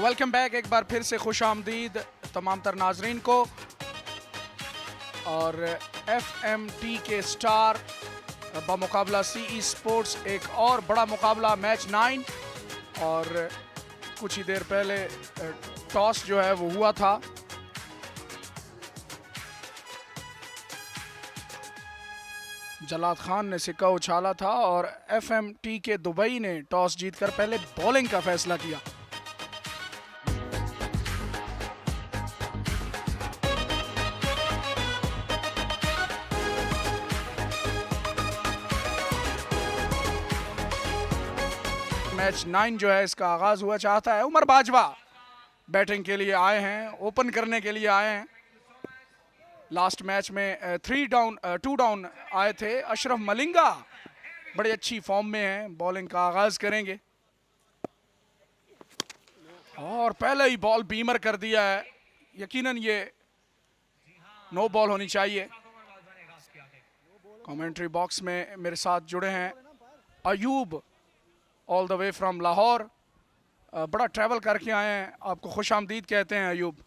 Welcome back, एक बार फिर से खुश आमदीद तमाम तर नाजरीन को। और FMT के स्टार बमुकाबला CE स्पोर्ट्स एक और बड़ा मुकाबला मैच 9, और कुछ ही देर पहले टॉस जो है वो हुआ था। जलाद खान ने सिक्का उछाला था और FMT के दुबई ने टॉस जीतकर पहले बॉलिंग का फैसला किया। मैच 9 जो है इसका आगाज हुआ चाहता है। उमर बाजवा बैटिंग के लिए आए हैं, ओपन करने के लिए आए हैं। लास्ट मैच में 2 डाउन आए थे। अशरफ मलिंगा बड़ी अच्छी फॉर्म में हैं, बॉलिंग का आगाज करेंगे और पहले ही बॉल बीमर कर दिया है। यकीनन ये नो बॉल होनी चाहिए। कमेंट्री बॉक्स में मेरे साथ जुड़े हैं Ayub all the way from Lahore. बड़ा ट्रैवल करके आए हैं, आपको खुश आमदीद कहते हैं अयूब।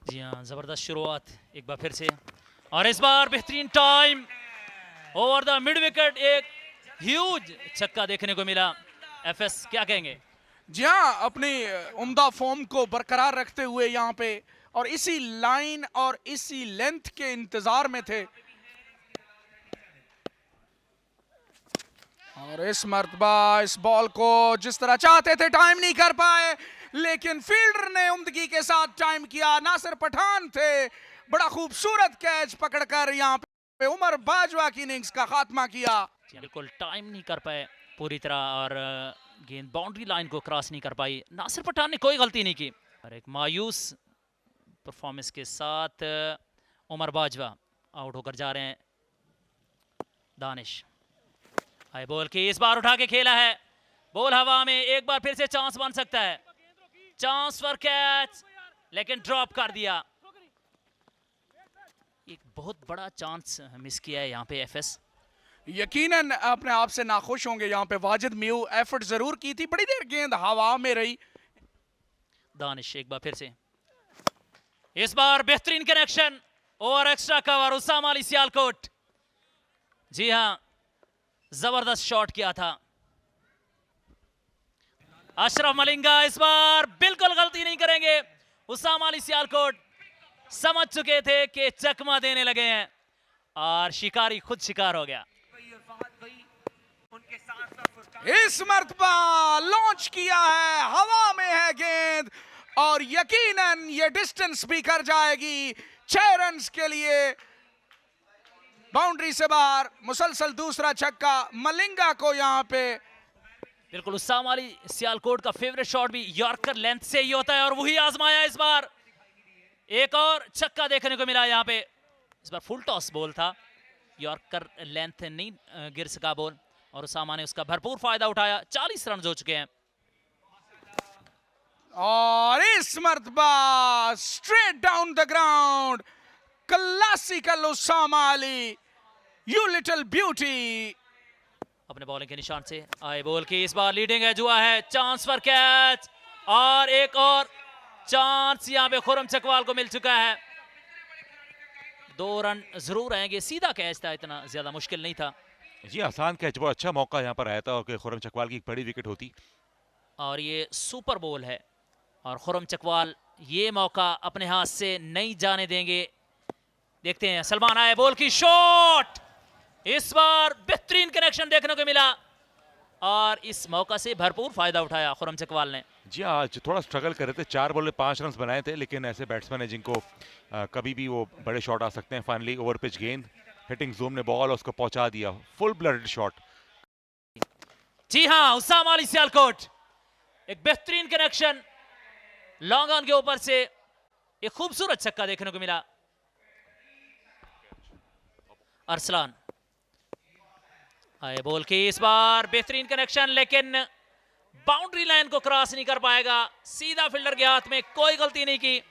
जी हाँ, ज़बरदस्त शुरुआत एक बार फिर से, और इस बार बेहतरीन time over the mid wicket, एक ह्यूज छक्का देखने को मिला। FS क्या कहेंगे? जी हाँ, अपनी उम्दा फॉर्म को बरकरार रखते हुए यहाँ पे और इसी लाइन और इसी लेंथ के इंतजार में थे, और इस मर्तबा इस बॉल को जिस तरह चाहते थे टाइम नहीं कर पाए, लेकिन फील्डर ने उम्दगी के साथ टाइम किया। नासिर पठान थे, बड़ा खूबसूरत कैच पकड़कर यहाँ पे उमर बाजवा की इनिंग्स का खात्मा किया। बिल्कुल टाइम नहीं कर पाए पूरी तरह, और गेंद बाउंड्री लाइन को क्रॉस नहीं कर पाई। नासिर पठान ने कोई गलती नहीं की, और एक मायूस परफॉर्मेंस के साथ उमर बाजवा आउट होकर जा रहे हैं। दानिश हाई बॉल की इस बार उठा के खेला है, बॉल हवा में, एक बार फिर से चांस बन सकता है। चांस फॉर कैच, लेकिन ड्रॉप कर दिया। एक बहुत बड़ा चांस मिस किया है यहाँ पे FS। यकीनन अपने आप से नाखुश होंगे यहाँ पे। वाजिद म्यू एफर्ट जरूर की थी, बड़ी देर गेंद हवा में रही। दानिश एक बार फिर से, इस बार बेहतरीन कनेक्शन और एक्स्ट्रा कवर। उसामा अली सियालकोट, जी हाँ, जबरदस्त शॉट किया था। अशरफ मलिंगा इस बार बिल्कुल गलती नहीं करेंगे। उसामा अली सियालकोट समझ चुके थे कि चकमा देने लगे हैं, और शिकारी खुद शिकार हो गया। इस मर्तबा लॉन्च किया है, हवा में है गेंद, और यकीनन ये डिस्टेंस भी कर जाएगी। 6 रन के लिए बाउंड्री से बाहर, मुसलसल दूसरा छक्का मलिंगा को यहाँ पे। बिल्कुल उसामा अली सियालकोट का फेवरेट शॉट भी यॉर्कर लेंथ से ही होता है, और वही आजमाया इस बार। एक और छक्का देखने को मिला यहाँ पे। इस बार फुल टॉस बॉल था, यॉर्कर लेंथ नहीं गिर सका बॉल, और उसामा ने उसका भरपूर फायदा उठाया। 40 रन हो चुके हैं, और इस मर्तबा straight down the ground, classical Usama Ali, you little beauty. अपने बॉलिंग के निशान से आए बॉल की इस बार लीडिंग है, जुआ है, चांस फॉर कैच, और एक और चांस यहाँ पे खुरम चकवाल को मिल चुका है। 2 रन जरूर आएंगे, सीधा कैच था, इतना ज्यादा मुश्किल नहीं था। जी आसान कैच, बहुत अच्छा मौका यहाँ पर आया था, और खुरम चकवाल की एक बड़ी विकेट होती। और ये सुपर बॉल है, और खुरम चकवाल ये मौका अपने हाथ से नहीं जाने देंगे। देखते हैं, सलमान आए बॉल की शॉट, इस बार बेहतरीन कनेक्शन देखने को मिला, और इस मौका से भरपूर फायदा उठाया खुरम चकवाल ने। जी आज थोड़ा स्ट्रगल कर रहे थे, 4 बॉल में 5 रन बनाए थे, लेकिन ऐसे बैट्समैन है जिनको कभी भी वो बड़े शॉट आ सकते हैं। फाइनली ओवर पिच गेंद, हिटिंग जोन ने बॉल उसको पहुंचा दिया, फुल ब्लडेड शॉट। जी हाँ, उसामा अली सियालकोट, एक बेहतरीन कनेक्शन लॉन्ग ऑन के ऊपर से, एक खूबसूरत छक्का देखने को मिला। अरसलान आए बॉल की इस बार बेहतरीन कनेक्शन, लेकिन बाउंड्री लाइन को क्रॉस नहीं कर पाएगा। सीधा फील्डर के हाथ में, कोई गलती नहीं की,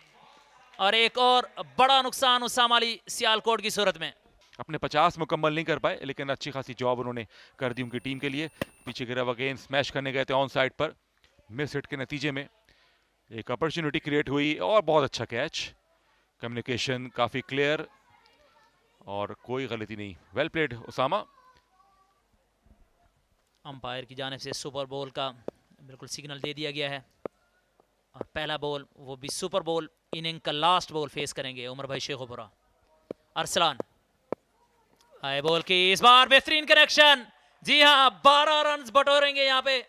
और एक और बड़ा नुकसान उसामा अली सियालकोट की सूरत में। अपने 50 मुकम्मल नहीं कर पाए, लेकिन अच्छी खासी जॉब उन्होंने कर दी उनकी टीम के लिए। पीछे गिरा हुआ गेंद स्मैश करने गए थे ऑन साइड पर, मिस हिट के नतीजे में एक अपॉर्चुनिटी क्रिएट हुई और बहुत अच्छा कैच, कम्युनिकेशन काफी क्लियर और कोई गलती नहीं। Well played Usama. अंपायर की जानिब से सुपर बॉल का बिल्कुल सिग्नल दे दिया गया है और पहला बॉल, वो भी सुपर बॉल, इनिंग का लास्ट बॉल फेस करेंगे उमर भाई शेखुपुरा। अरसलान आए बॉल की, इस बार बेहतरीन कनेक्शन, जी हाँ 12 रन बटोरेंगे यहाँ पे।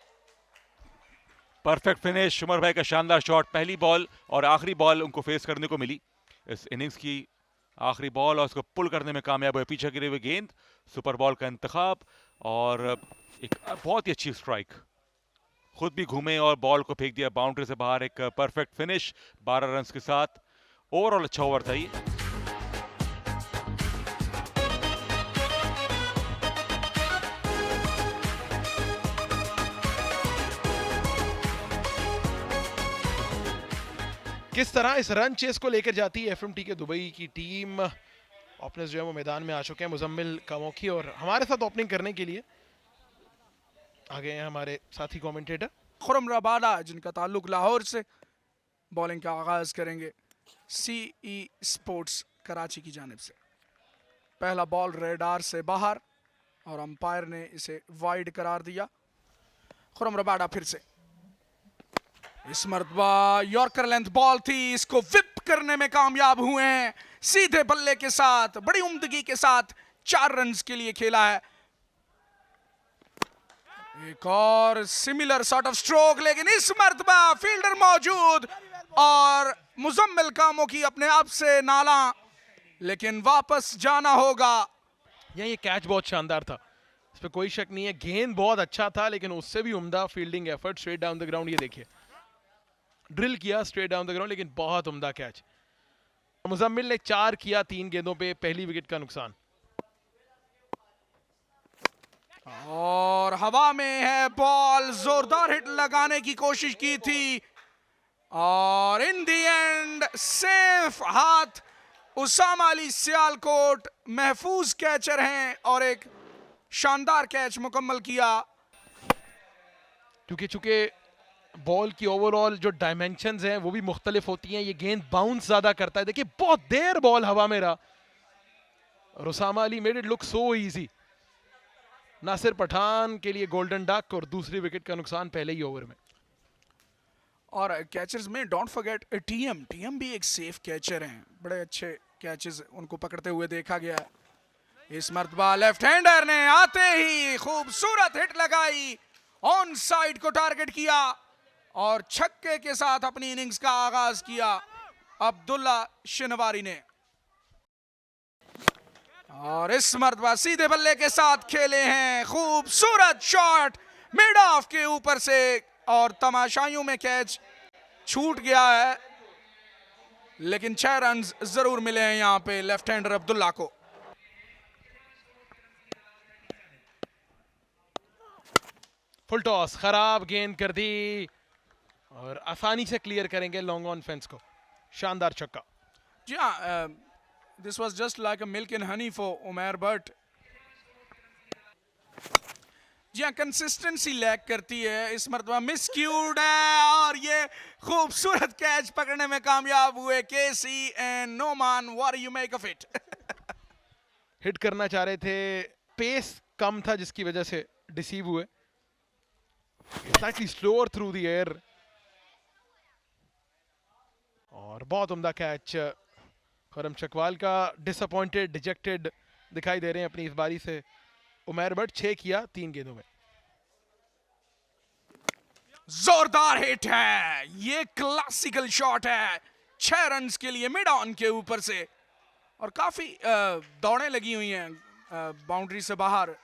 परफेक्ट फिनिश, उमर भाई का शानदार शॉट। पहली बॉल और आखिरी बॉल उनको फेस करने को मिली इस इनिंग्स की, आखिरी बॉल, और उसको पुल करने में कामयाब हुए। पीछे गिरे हुए गेंद, सुपर बॉल का इंतखाब और एक बहुत ही अच्छी स्ट्राइक। खुद भी घूमे और बॉल को फेंक दिया बाउंड्री से बाहर। एक परफेक्ट फिनिश 12 रन के साथ। ओवरऑल अच्छा ओवर था ये। किस तरह इस रन चेस को लेकर जाती है एफएमटी के दुबई की टीम। ओपनर्स जो है वो मैदान में आ चुके हैं, मुजम्मिल कामोखी, और हमारे साथ ओपनिंग करने के लिए आ गए हैं हमारे साथी कमेंटेटर खुरम रबाडा, जिनका ताल्लुक लाहौर से। बॉलिंग का आगाज करेंगे सीई स्पोर्ट्स कराची की जानिब से। पहला बॉल रेडार से बाहर और अंपायर ने इसे वाइड करार दिया। खुरम रबाडा फिर से, इस मरतबा यॉर्कर लेंथ बॉल थी, इसको विप करने में कामयाब हुए हैं। सीधे बल्ले के साथ बड़ी उम्दगी के साथ 4 रन के लिए खेला है। एक और सिमिलर सॉर्ट ऑफ स्ट्रोक, लेकिन इस मरतबा फील्डर मौजूद और मुजम्मिल कामोखी अपने आप से नाला, लेकिन वापस जाना होगा। ये कैच बहुत शानदार था, इस पर कोई शक नहीं है। गेंद बहुत अच्छा था, लेकिन उससे भी उम्दा fielding effort straight down the ground. ये देखिए ड्रिल किया स्ट्रेट डाउन द ग्राउंड, लेकिन बहुत उम्दा कैच। मुजम्मिल ने 4 किया 3 गेंदों पे, पहली विकेट का नुकसान। और हवा में है बॉल, जोरदार हिट लगाने की कोशिश की थी और इन दी एंड सेफ हाथ उसामा अली सियालकोट महफूज कैचर हैं और एक शानदार कैच मुकम्मल किया। क्योंकि चूंकि बॉल की ओवरऑल जो डायमेंशंस हैं वो भी मुख्तलिफ होती हैं, ये गेंद बाउंस ज्यादा करता है। देखिए बहुत देर बॉल हवा में रहा और Usama Ali made it look so easy. Nasir Pathan के लिए गोल्डन डक और दूसरी विकेट का नुकसान पहले ही ओवर में। और कैचर्स में डोंट फॉरगेट टीएम भी एक सेफ कैचर हैं, बड़े अच्छे कैचेस उनको पकड़ते हुए देखा गया है। इस मरतबा लेफ्ट हैंडर ने आते ही खूबसूरत हिट लगाई, ऑन साइड को टारगेट किया और छक्के के साथ अपनी इनिंग्स का आगाज किया अब्दुल्ला शिनवारी ने। और इस मरतबा सीधे बल्ले के साथ खेले हैं, खूबसूरत शॉट मिड ऑफ के ऊपर से और तमाशाइयों में कैच छूट गया है, लेकिन 6 रन जरूर मिले हैं यहां पे लेफ्ट हैंडर अब्दुल्ला को। फुल टॉस, खराब गेंद कर दी और आसानी से क्लियर करेंगे लॉन्ग ऑन फेंस को। शानदार छक्का। जी हाँ, this was just like a milk and honey for Umar but. जी हाँ, कंसिस्टेंसी लैक करती है, इस मरतबा मिसक्यूड है और ये खूबसूरत कैच पकड़ने में कामयाब हुए KC and Noman. What do you make of it? Hit करना चाह रहे थे, पेस कम था जिसकी वजह से डिसीव हुए। Slightly slower through the air और बहुत उम्दा कैच। खुरम चकवाल का डिसअपॉइंटेड डिजेक्टेड दिखाई दे रहे हैं अपनी इस बारी से। उमर बट 6 किया 3 गेंदों में। जोरदार हिट है, ये क्लासिकल शॉट है 6 रन के लिए मिड ऑन के ऊपर से और काफी दौड़ें लगी हुई हैं बाउंड्री से बाहर।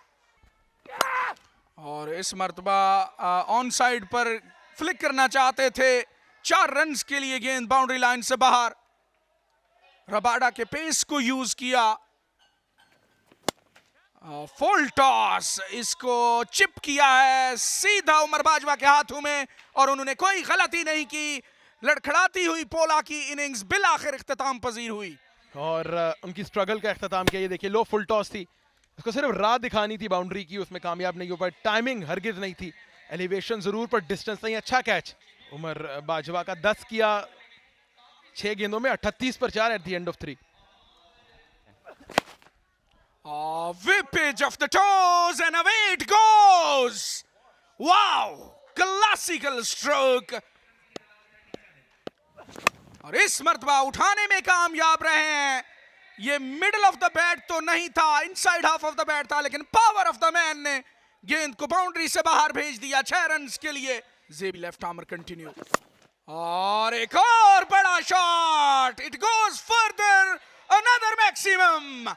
और इस मरतबा ऑन साइड पर फ्लिक करना चाहते थे, 4 रन के लिए गेंद बाउंड्री लाइन से बाहर। रबाडा के पेस को यूज किया, फुल टॉस, इसको चिप किया है सीधा उमर बाजवा के हाथों में और उन्होंने कोई गलती नहीं की। लड़खड़ाती हुई पोला की इनिंग्स बिल आखिर इख्तिताम पजीर हुई और उनकी स्ट्रगल का इख्तिताम किया। ये देखिए लो फुल टॉस थी, उसको सिर्फ राह दिखानी थी बाउंड्री की, उसमें कामयाब नहीं हो पाए। टाइमिंग हरगिज नहीं थी, एलिवेशन जरूर पर डिस्टेंस नहीं। अच्छा कैच। उमर बाजवा का 10 किया 6 गेंदों में 38 पर 4 at the end of 3. Whippage of the toes and away it goes. Wow, classical stroke. और इस मर्तबा उठाने में कामयाब रहे हैं. ये मिडल ऑफ द बैट तो नहीं था, inside half of the bat था, लेकिन पावर ऑफ द मैन ने गेंद को बाउंड्री से बाहर भेज दिया 6 रन्स के लिए. जेबी लेफ्ट आर्मर कंटिन्यू और एक और बड़ा shot. It goes further, another maximum.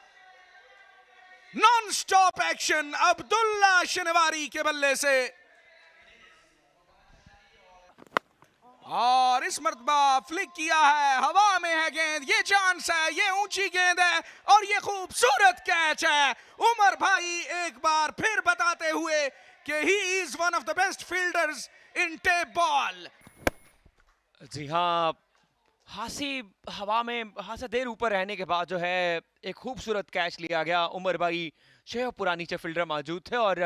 Non stop action Abdullah Shinwari के बल्ले से. और इस मर्तबा फ्लिक किया है, हवा में है गेंद. ये चांस है, ये ऊंची गेंद है और ये खूबसूरत कैच है. उमर भाई एक बार फिर बताते हुए कि he is one of the best fielders in tape ball. जी हाँ, हासी हवा में हाथ देर ऊपर रहने के बाद जो है एक खूबसूरत कैच लिया गया. उमर भाई शेखपुरा नीचे फील्डर मौजूद थे और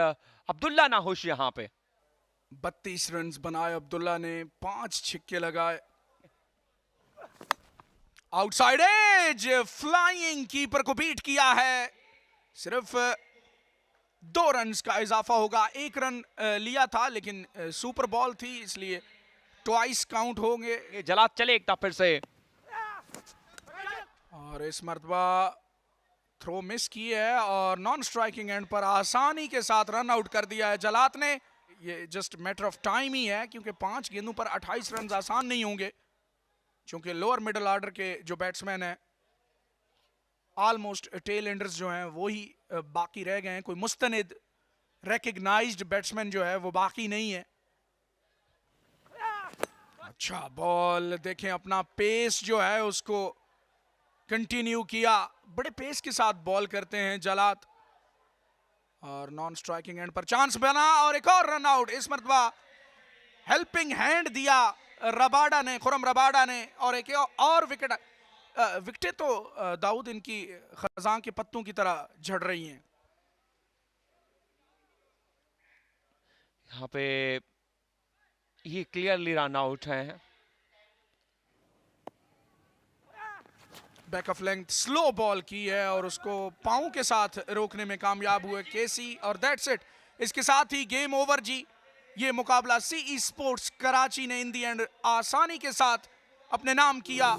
अब्दुल्ला नाहुश यहाँ पे. 32 रन्स बनाए अब्दुल्ला ने, 5 छिक्के लगाए. आउटसाइड एज, फ्लाइंग कीपर को बीट किया है. सिर्फ 2 रन्स का इजाफा होगा. 1 रन लिया था लेकिन सुपर बॉल थी इसलिए ट्वाइस काउंट होंगे. ये जलात चले एक फिर से. और इस मर्तबा थ्रो मिस की है और नॉन स्ट्राइकिंग एंड पर आसानी के साथ रन आउट कर दिया है जलात ने. ये जस्ट मैटर ऑफ टाइम ही है क्योंकि 5 गेंदों पर 28 रन आसान नहीं होंगे, क्योंकि लोअर मिडिल ऑर्डर के जो बैट्समैन हैं ऑलमोस्ट टेल एंडर्स जो हैं वो ही बाकी रह गए हैं. कोई मुस्तनिद रिकग्नाइज्ड बैट्समैन जो है वो बाकी नहीं है. अच्छा बॉल देखें, अपना पेस जो है उसको कंटिन्यू किया. बड़े पेस के साथ बॉल करते हैं जलात. और नॉन स्ट्राइकिंग एंड पर चांस बना और एक और रन आउट. इस मर्तबा हेल्पिंग हैंड दिया रबाडा ने, खुरम रबाडा ने. और एक और विकेट. विकेटें तो दाऊद इनकी खजां के पत्तों की तरह झड़ रही हैं. यहाँ पे ये क्लियरली रन आउट है. Back of length slow ball की है और उसको पांव के साथ रोकने में कामयाब हुए केसी. और दैट्स इट. इसके साथ ही गेम ओवर जी. ये मुकाबला सीई स्पोर्ट्स कराची ने इन दी एंड आसानी के साथ अपने नाम किया.